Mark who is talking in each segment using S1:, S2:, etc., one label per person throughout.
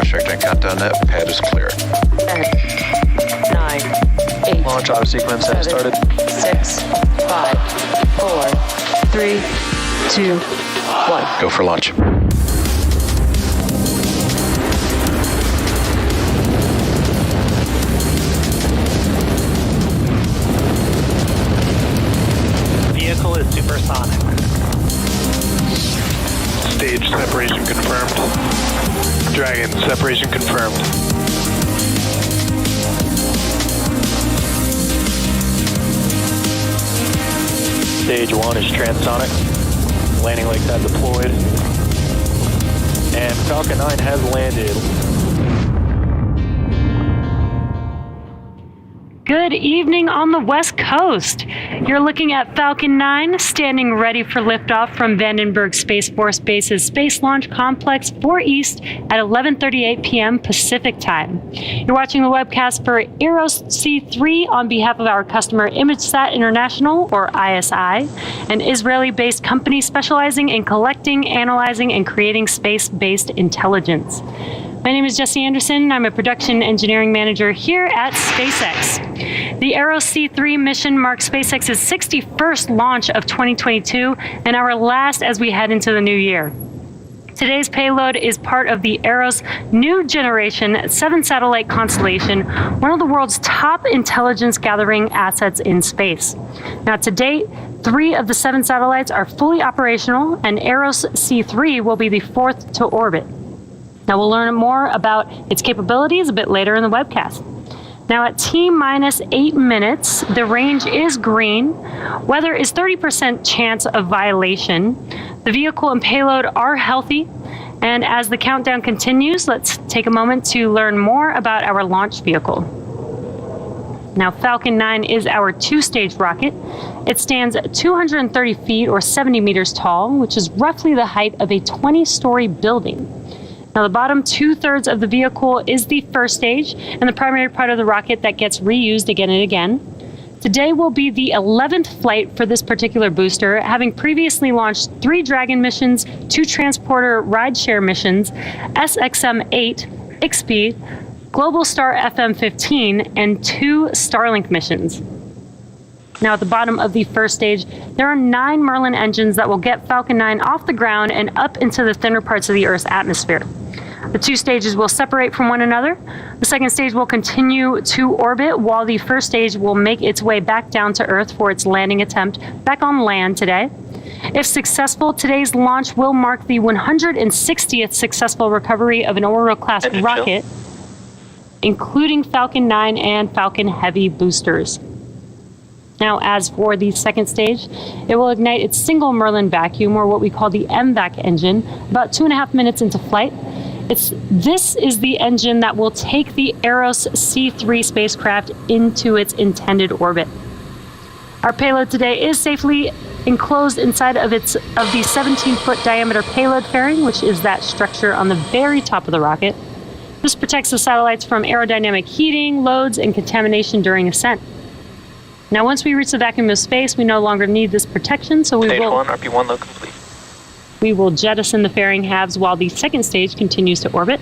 S1: launch trajectory countdown net. Pad is clear.
S2: 10, 9, 8.
S3: Launch auto sequence has started.
S2: 6, 5, 4, 3, 2, 1.
S1: Go for launch.
S4: Vehicle is supersonic.
S3: Stage separation confirmed. Dragon, separation confirmed. Stage 1 is transonic. Landing legs have deployed. And Falcon 9 has landed.
S5: Good evening on the West Coast. You're looking at Falcon 9 standing ready for liftoff from Vandenberg Space Force Base's Space Launch Complex 4 East at 11:38 p.m. Pacific Time. You're watching the webcast for EROS-C3 on behalf of our customer ImageSat International, or ISI, an Israeli-based company specializing in collecting, analyzing, and creating space-based intelligence. My name is Jesse Anderson. I'm a production engineering manager here at SpaceX. The EROS-C3 mission marks SpaceX's 61st launch of 2022 and our last as we head into the new year. Today's payload is part of the EROS new generation 7-satellite constellation, one of the world's top intelligence gathering assets in space. Now, to date, 3 of the 7 satellites are fully operational, and EROS-C3 will be the 4th to orbit. Now, we'll learn more about its capabilities a bit later in the webcast. Now, at T-minus 8 minutes, the range is green. Weather is 30% chance of violation. The vehicle and payload are healthy. And as the countdown continues, let's take a moment to learn more about our launch vehicle. Now, Falcon 9 is our 2-stage rocket. It stands 230 feet or 70 meters tall, which is roughly the height of a 20-story building. Now, the bottom 2/3 of the vehicle is the first stage and the primary part of the rocket that gets reused again and again. Today will be the 11th flight for this particular booster, having previously launched 3 Dragon missions, 2 transporter rideshare missions, SXM-8, XP, Globalstar FM-15, and 2 Starlink missions. Now, at the bottom of the first stage, there are 9 Merlin engines that will get Falcon 9 off the ground and up into the thinner parts of the Earth's atmosphere. The 2 stages will separate from one another. The second stage will continue to orbit, while the first stage will make its way back down to Earth for its landing attempt back on land today. If successful, today's launch will mark the 160th successful recovery of an Oriole-class rocket, including Falcon 9 and Falcon Heavy boosters. Now, as for the second stage, it will ignite its single Merlin vacuum, or what we call the MVAC engine, about 2.5 minutes into flight. This is the engine that will take the EROS-C3 spacecraft into its intended orbit. Our payload today is safely enclosed inside of the 17-foot diameter payload fairing, which is that structure on the very top of the rocket. This protects the satellites from aerodynamic heating, loads, and contamination during ascent. Now, once we reach the vacuum of space, we no longer need this protection, so
S3: Stage 1, RP1 load complete.
S5: We will jettison the fairing halves while the second stage continues to orbit.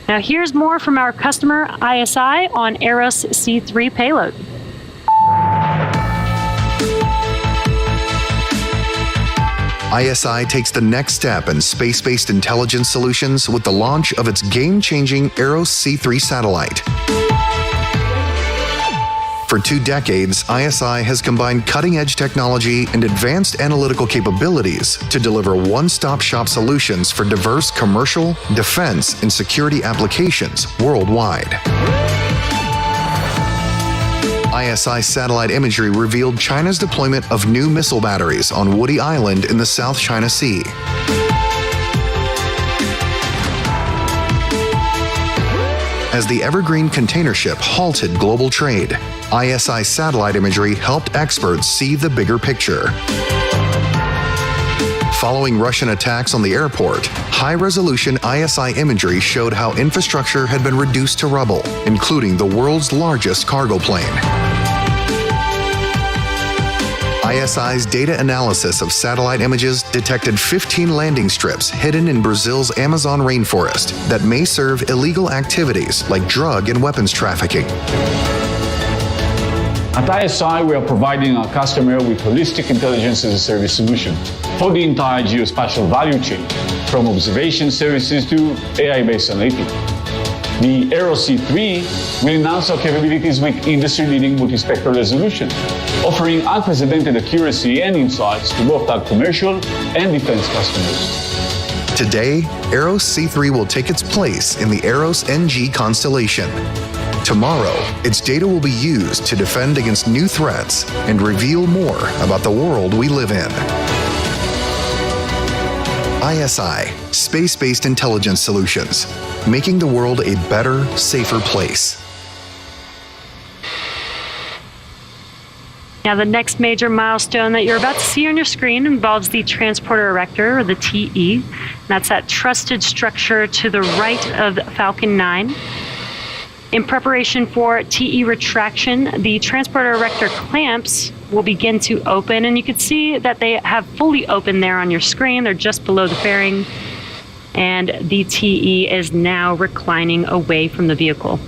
S5: Now, here's more from our customer, ISI, on EROS-C3 payload.
S6: ISI takes the next step in space-based intelligence solutions with the launch of its game-changing EROS-C3 satellite. For 2 decades, ISI has combined cutting-edge technology and advanced analytical capabilities to deliver one-stop-shop solutions for diverse commercial, defense, and security applications worldwide. ISI satellite imagery revealed China's deployment of new missile batteries on Woody Island in the South China Sea. As the Evergreen container ship halted global trade, ISI satellite imagery helped experts see the bigger picture. Following Russian attacks on the airport, high-resolution ISI imagery showed how infrastructure had been reduced to rubble, including the world's largest cargo plane. ISI's data analysis of satellite images detected 15 landing strips hidden in Brazil's Amazon rainforest that may serve illegal activities like drug and weapons trafficking.
S7: At ISI, we are providing our customer with holistic intelligence as a service solution for the entire geospatial value chain, from observation services to AI-based analytics. The EROS-C3 will enhance our capabilities with industry-leading multispectral resolution, offering unprecedented accuracy and insights to both our commercial and defense customers.
S6: Today, EROS-C3 will take its place in the EROS-NG constellation. Tomorrow, its data will be used to defend against new threats and reveal more about the world we live in. ISI, Space-Based Intelligence Solutions, making the world a better, safer place.
S5: Now, the next major milestone that you're about to see on your screen involves the Transporter Erector, or the TE. That's that trusted structure to the right of Falcon 9. In preparation for TE retraction, the Transporter Erector clamps will begin to open, and you can see that they have fully opened there on your screen. They're just below the fairing, and the TE is now reclining away from the vehicle.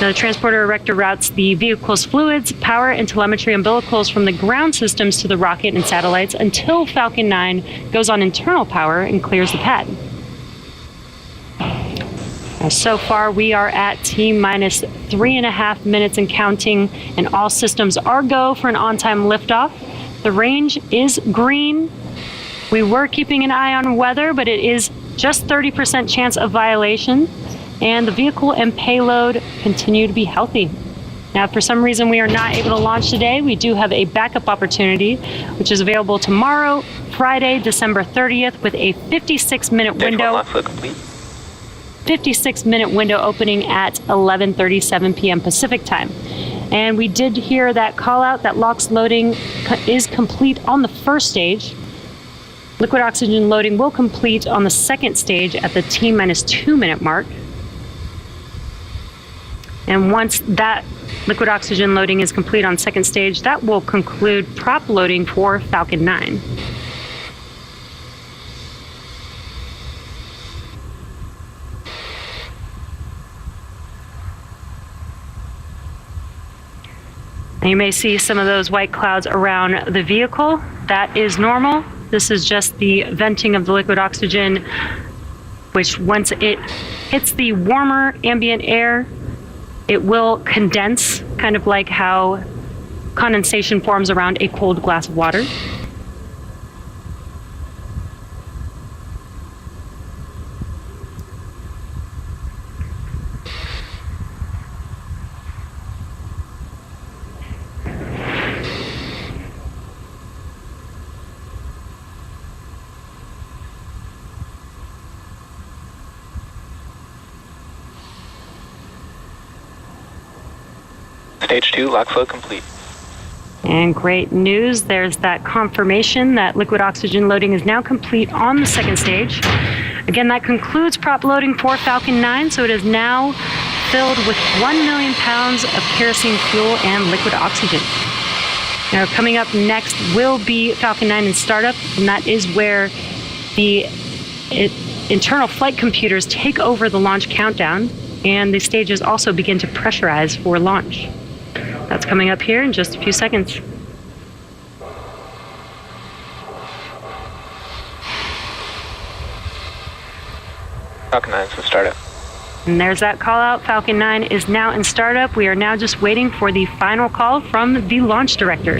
S5: Now, the Transporter Erector routes the vehicle's fluids, power, and telemetry umbilicals from the ground systems to the rocket and satellites until Falcon 9 goes on internal power and clears the pad. So far, we are at T-minus 3.5 minutes and counting, and all systems are go for an on-time liftoff. The range is green. We were keeping an eye on weather, but it is just 30% chance of violation, and the vehicle and payload continue to be healthy. Now, if for some reason we are not able to launch today, we do have a backup opportunity, which is available tomorrow, Friday, December 30th, with a 56-minute window. 56-minute window opening at 11:37 p.m. Pacific time. And we did hear that call out that LOX loading is complete on the first stage. Liquid oxygen loading will complete on the second stage at the T-minus 2-minute mark. And once that liquid oxygen loading is complete on second stage, that will conclude prop loading for Falcon 9. You may see some of those white clouds around the vehicle. That is normal. This is just the venting of the liquid oxygen, which once it hits the warmer ambient air, it will condense, kind of like how condensation forms around a cold glass of water.
S3: Stage 2, lock flow complete.
S5: And great news, there's that confirmation that liquid oxygen loading is now complete on the second stage. Again, that concludes prop loading for Falcon 9, so it is now filled with 1 million pounds of kerosene fuel and liquid oxygen. Now, coming up next will be Falcon 9 in startup, and that is where the internal flight computers take over the launch countdown, and the stages also begin to pressurize for launch. That's coming up here in just a few seconds.
S3: Falcon 9's in startup.
S5: And there's that call out. Falcon 9 is now in startup. We are now just waiting for the final call from the launch director.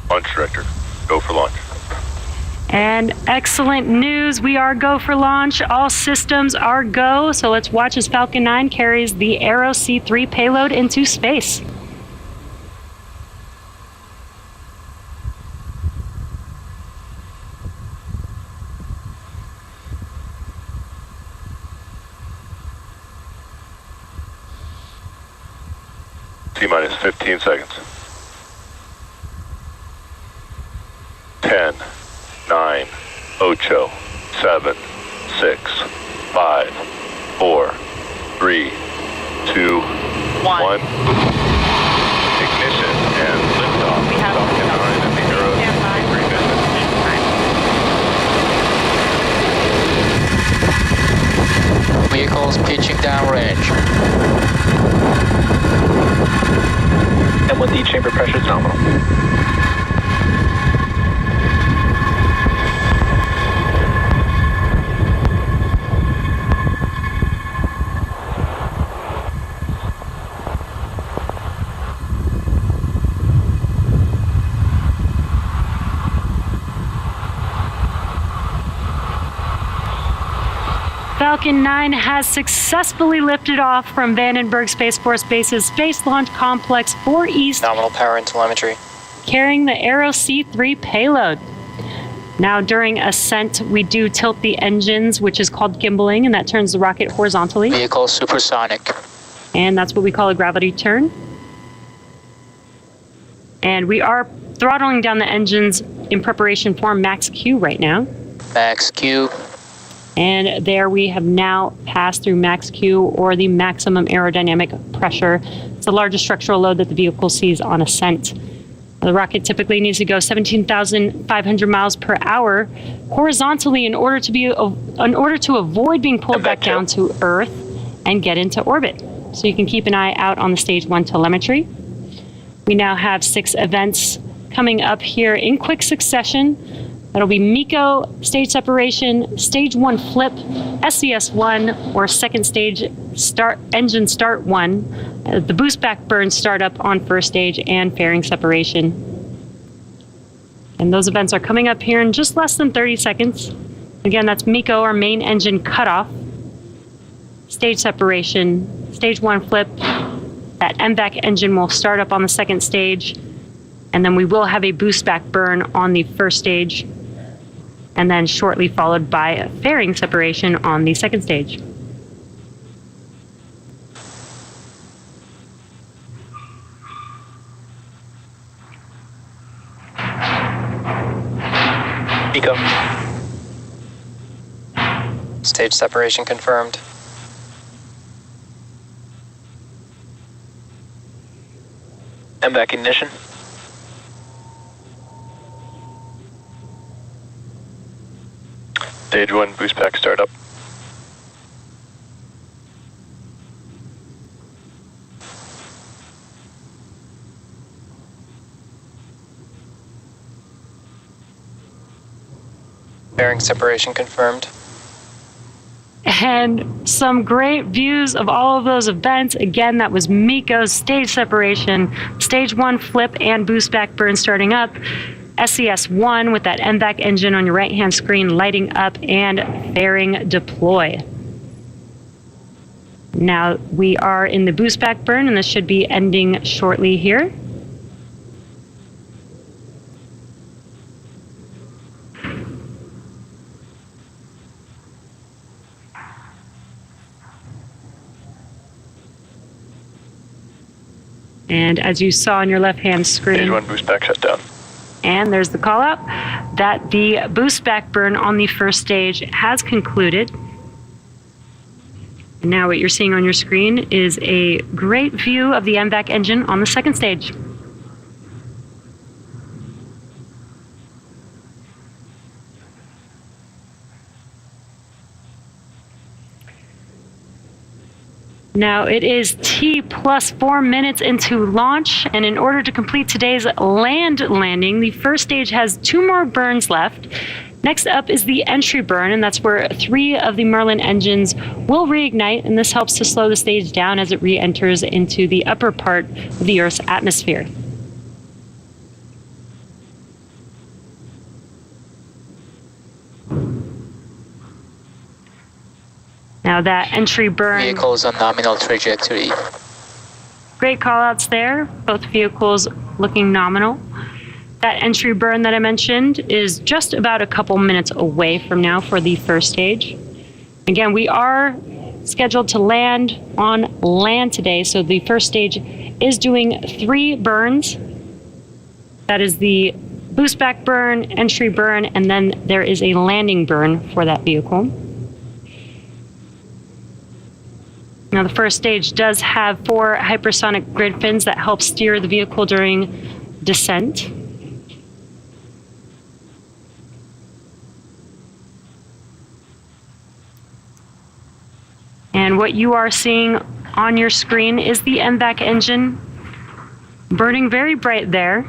S1: Launch director, go for launch.
S5: And excellent news, we are go for launch. All systems are go. So let's watch as Falcon 9 carries the EROS-C3 payload into space.
S1: T-minus 15 seconds. 10, 9, 8, 7, 6, 5, 4, 3, 2, 1. Ignition and liftoff.
S4: We have
S1: Falcon 9 and the EROS-C3 mission.
S8: Vehicles pitching downrange.
S3: M1D chamber pressure is nominal.
S5: Falcon 9 has successfully lifted off from Vandenberg Space Force Base's Space Launch Complex 4 East,
S8: Nominal power and telemetry.
S5: carrying the EROS-C3 payload. Now, during ascent, we do tilt the engines, which is called gimbaling, and that turns the rocket horizontally.
S8: Vehicle supersonic.
S5: And that's what we call a gravity turn. And we are throttling down the engines in preparation for max Q right now.
S8: Max Q.
S5: And there we have now passed through max Q, or the maximum aerodynamic pressure. It's the largest structural load that the vehicle sees on ascent. The rocket typically needs to go 17,500 miles per hour horizontally in order to avoid being pulled back down to Earth and get into orbit. So you can keep an eye out on the stage 1 telemetry. We now have 6 events coming up here in quick succession. That'll be MECO, stage separation, stage 1 flip, SES-1, or second stage start, engine start 1, the boost back burn startup on first stage, and fairing separation. And those events are coming up here in just less than 30 seconds. Again, that's MECO, our main engine cutoff, stage separation, stage 1 flip, that MVAC engine will start up on the second stage, and then we will have a boost back burn on the first stage, and then shortly followed by a fairing separation on the second stage.
S3: MECO.
S8: Stage separation confirmed.
S3: MVAC ignition.
S1: Stage 1 boost pack startup.
S8: Fairing separation confirmed.
S5: And some great views of all of those events. Again, that was MECO's stage separation, stage 1 flip and boost back burn starting up, SES-1 with that MVAC engine on your right-hand screen lighting up, and fairing deploy. Now we are in the boost back burn, and this should be ending shortly here. And as you saw on your left-hand screen,
S1: Stage 1 boost pack shut down.
S5: and there's the call out that the boost back burn on the first stage has concluded. And now what you're seeing on your screen is a great view of the MVAC engine on the second stage. Now it is T plus 4 minutes into launch, and in order to complete today's land landing, the first stage has 2 more burns left. Next up is the entry burn, and that's where 3 of the Merlin engines will reignite, and this helps to slow the stage down as it re-enters into the upper part of the Earth's atmosphere. Now that entry burn...
S8: Vehicles on nominal trajectory.
S5: Great call-outs there, both vehicles looking nominal. That entry burn that I mentioned is just about a couple minutes away from now for the first stage. Again, we are scheduled to land on land today, so the first stage is doing 3 burns. That is the boost back burn, entry burn, and then there is a landing burn for that vehicle. Now, the first stage does have 4 hypersonic grid fins that help steer the vehicle during descent. And what you are seeing on your screen is the MVAC engine burning very bright there.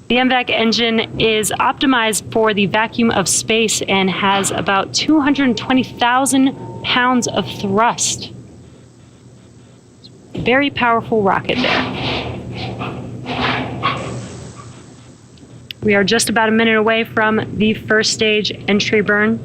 S5: The MVAC engine is optimized for the vacuum of space and has about 220,000 pounds of thrust. Very powerful rocket there. We are just about a minute away from the first stage entry burn.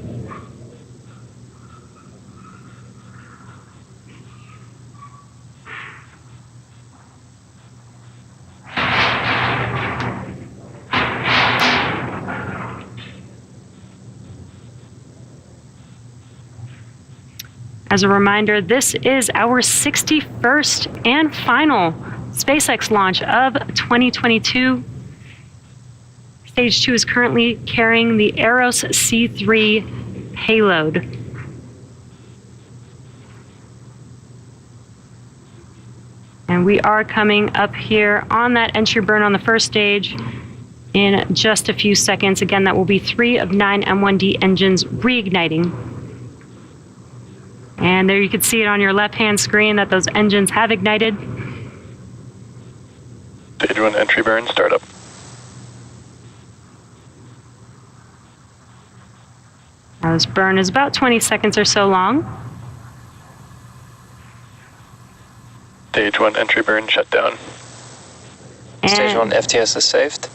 S5: As a reminder, this is our 61st and final SpaceX launch of 2022. Stage 2 is currently carrying the EROS-C3 payload. And we are coming up here on that entry burn on the first stage in just a few seconds. Again, that will be 3 of 9 M1D engines reigniting. And there you can see it on your left-hand screen that those engines have ignited.
S1: Stage 1 entry burn startup.
S5: Now this burn is about 20 seconds or so long.
S1: Stage 1 entry burn shutdown.
S8: Stage 1 FTS is saved.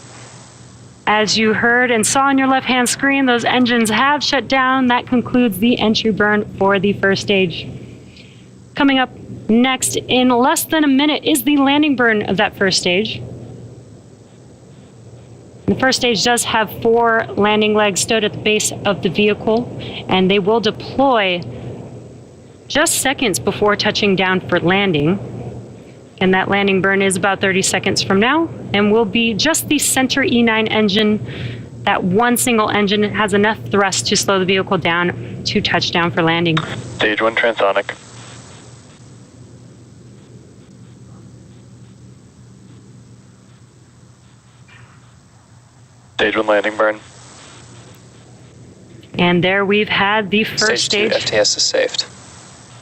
S5: As you heard and saw on your left-hand screen, those engines have shut down. That concludes the entry burn for the first stage. Coming up next in less than a minute is the landing burn of that first stage. The first stage does have 4 landing legs stowed at the base of the vehicle, and they will deploy just seconds before touching down for landing. And that landing burn is about 30 seconds from now and will be just the center E9 engine. That one single engine has enough thrust to slow the vehicle down to touchdown for landing.
S1: Stage 1 transonic. Stage 1 landing burn.
S5: And there we've had the first
S8: Stage 2 FTS is saved.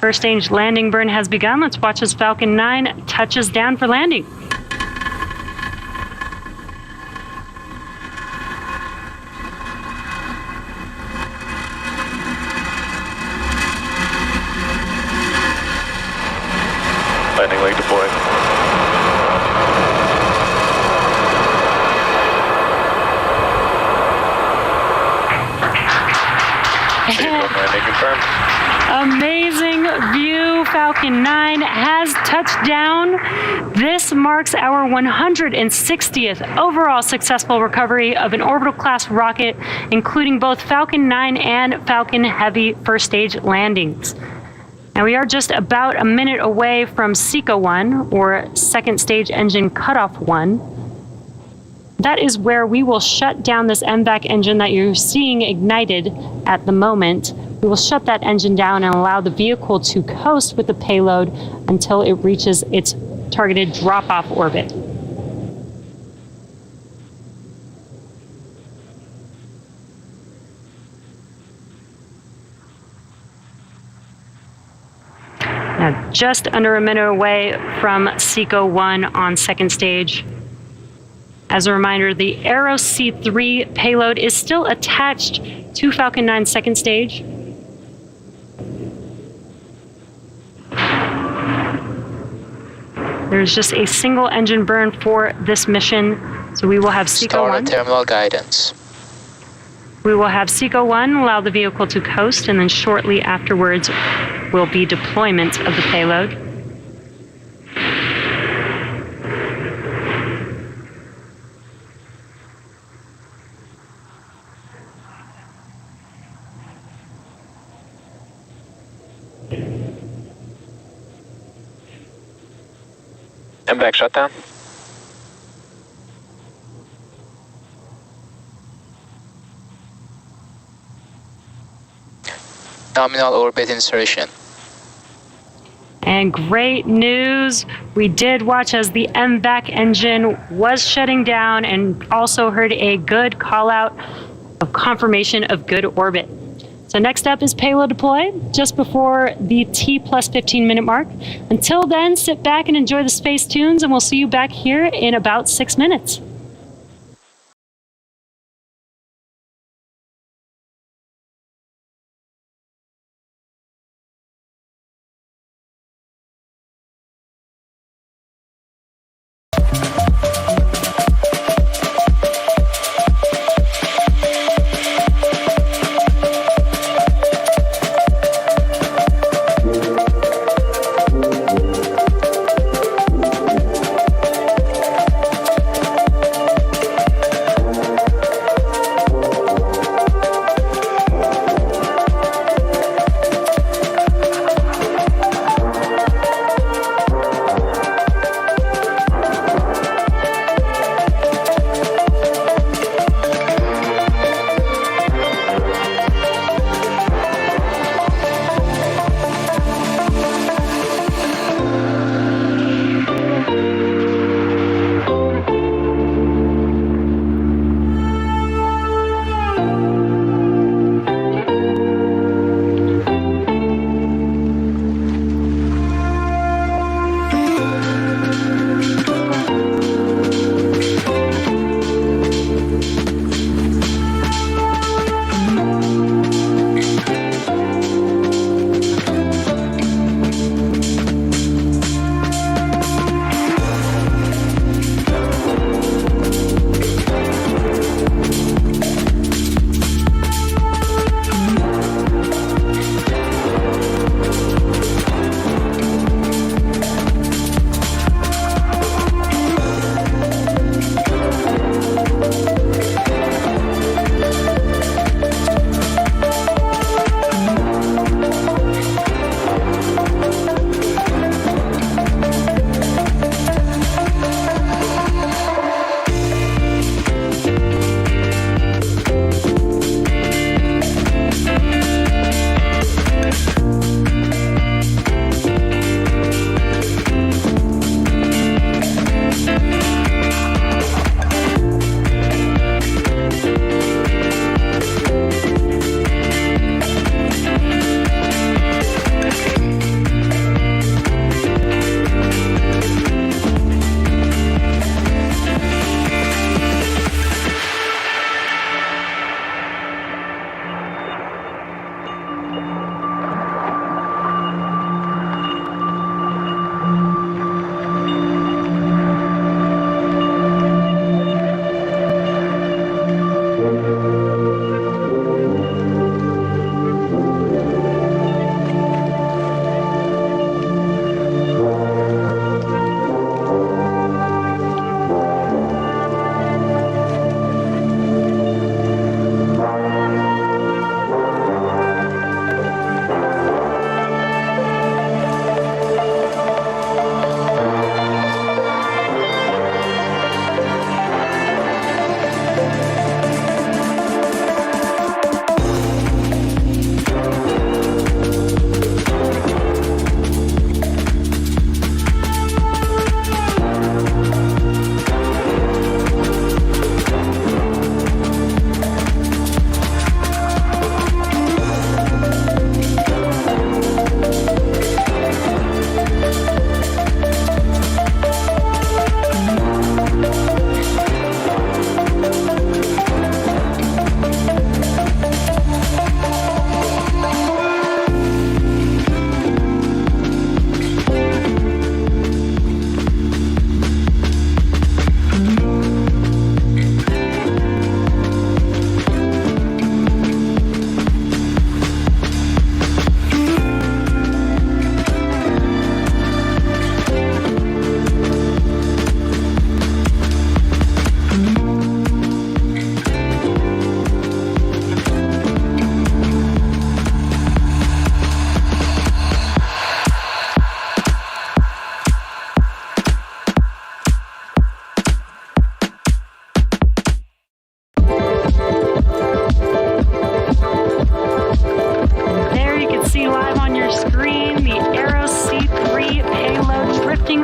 S5: First stage landing burn has begun. Let's watch as Falcon 9 touches down for landing.
S1: Landing leg deployed. Stage 1 landing confirmed.
S5: Amazing view. Falcon 9 has touched down. This marks our 160th overall successful recovery of an orbital class rocket, including both Falcon 9 and Falcon Heavy first stage landings. Now we are just about a minute away from SECA 1, or second stage engine cutoff 1. That is where we will shut down this MVAC engine that you're seeing ignited at the moment. We will shut that engine down and allow the vehicle to coast with the payload until it reaches its targeted drop-off orbit. Now, just under a minute away from SECA 1 on second stage. As a reminder, the EROS-C3 payload is still attached to Falcon 9's second stage. There's just a single engine burn for this mission, so we will have SECA 1.
S8: Start terminal guidance.
S5: We will have SECA 1 allow the vehicle to coast, and then shortly afterwards will be deployment of the payload.
S8: MVAC shutdown. Nominal orbit insertion.
S5: And And great news, we did watch as the MVAC engine was shutting down and also heard a good call out of confirmation of good orbit. So next up is payload deploy just before the T plus 15 minute mark. Until then, sit back and enjoy the space tunes, and we'll see you back here in about 6 minutes.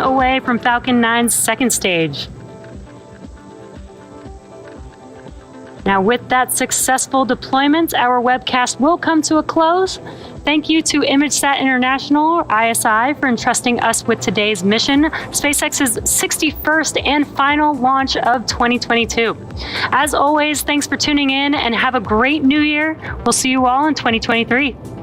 S5: pulling away from Falcon 9's second stage. Now, with that successful deployment, our webcast will come to a close. Thank you to ImageSat International, or ISI, for entrusting us with today's mission, SpaceX's 61st and final launch of 2022. As always, thanks for tuning in and have a great new year. We'll see you all in 2023.